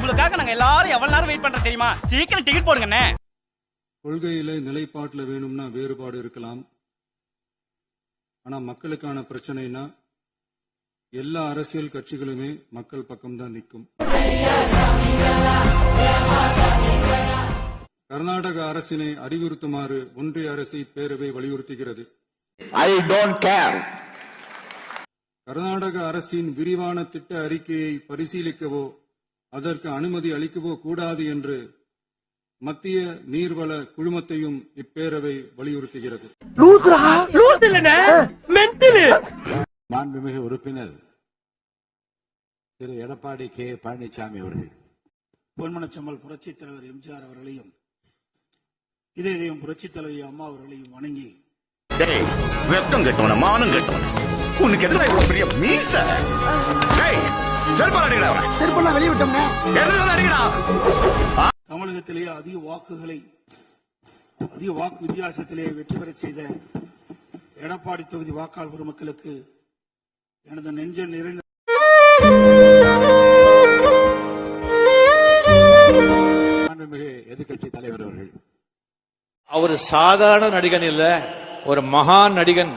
உங்களுக்காக நாங்க எல்லாரும் எவ்வளவு நேரம் வெயிட் பண்றோம் தெரியுமா? சீக்கிரம் டிக்கெட் போடுங்கண்ணே. கொள்கையில நிலைப்பாட்டுல வேணும்னா வேறுபாடு இருக்கலாம். ஆனா மக்களுக்கான பிரச்சனைனா எல்லா அரசியல் கட்சிகளுமே மக்கள் பக்கம்தான் நிற்கும். கர்நாடக அரசினை அறிவுறுத்துமாறு ஒன்றிய அரசை பேரவை வலியுறுத்துகிறது. I don't care. கர்நாடக அரசின் விரிவான திட்ட அறிக்கையை பரிசீலிக்கவோ அதற்கு அனுமதி அளிக்கவோ கூடாது என்று மத்திய நீர்வள குழுமத்தையும் இப்பேரவை வலியுறுத்துகிறது. மாண்புமிகு உறுப்பினர் திரு எடப்பாடி கே பழனிசாமி அவர்கள் பொன்மனச்செம்மல் புரட்சித் தலைவர் எம்ஜிஆர் அவர்களையும் இதயம் புரட்சித் தலைவி அம்மா அவர்களையும் வணங்கி வெக்கம் கட்டவன மானம் கட்டவன உனக்கு எதிராக இவ்வளவு பெரிய மீச செருப்பெல்லாம் வெளியே விட்டோம்னா தமிழகத்திலேயே அதிக வாக்கு வித்தியாசத்திலே வெற்றி பெற செய்த எடப்பாடி தொகுதி வாக்காளர் பெருமக்களுக்கு எனது நெஞ்சம் நிறைந்த மாண்புமிகு எதிர்க்கட்சி தலைவர் அவர்கள். அவர் சாதாரண நடிகன் இல்ல, ஒரு மகான் நடிகன்.